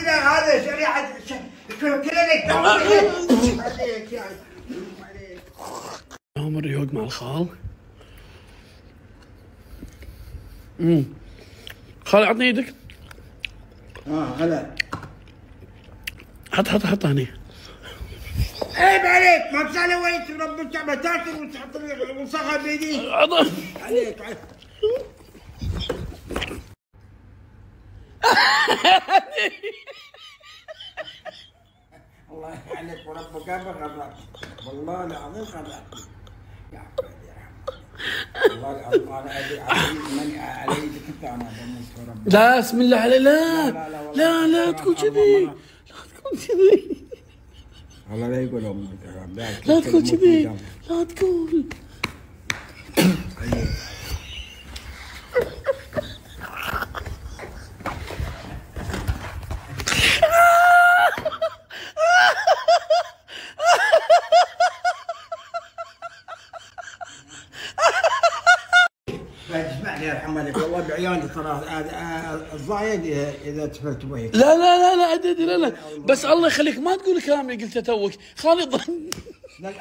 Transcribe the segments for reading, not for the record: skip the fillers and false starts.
هذا شريحه كلينيك عليك يعني. هم الريوق مع الخال. خال اعطني ايدك. هلا حط هني. عيب عليك، ما بسالي وين تربي التعبتات وتحط لي وصخه بيدي. عليك الله يعليك وربك ما غرك، والله العظيم غرك يا والله العظيم. انا ابي من على يدك انت انا بموت وربك. لا بسم الله عليك. لا تقول كذي، لا تقول كذي. والله لا يقول امك لا تقول كذي، لا تقول. اسمعني يا رحم والديك، والله بعيوني ترى الضايق اذا تفلت وجهك. لا ادري لا بس الله يخليك ما تقول الكلام اللي قلته توك خالد. لا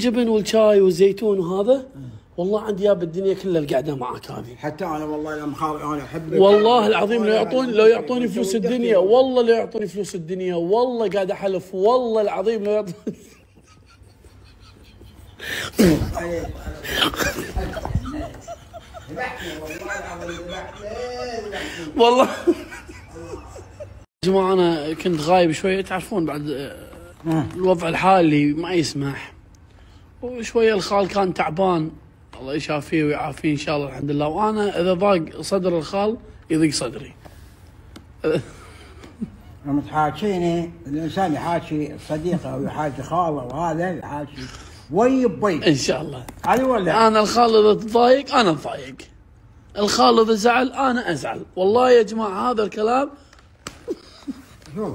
جبن والشاي والزيتون وهذا والله عندي يا بالدنيا كلها القعده معك هذه. حتى انا والله يا مخاوي انا احبك والله العظيم لو يعطوني فلوس الدنيا، والله لو يعطوني فلوس الدنيا، والله قاعد احلف والله العظيم لو يعطوني. والله يا جماعه انا كنت غايب شويه، تعرفون بعد الوضع الحالي ما يسمح، وشويه الخال كان تعبان الله يشافيه ويعافيه ان شاء الله الحمد لله، وانا اذا ضاق صدر الخال يضيق صدري. لما تحاكيني الانسان يحاكي صديقه او يحاكي خاله وهذا يحاكي ويبي ان شاء الله. هذه ولا انا الخال اذا تضايق انا اضايق، الخال اذا زعل انا ازعل، والله يا جماعه هذا الكلام. شوف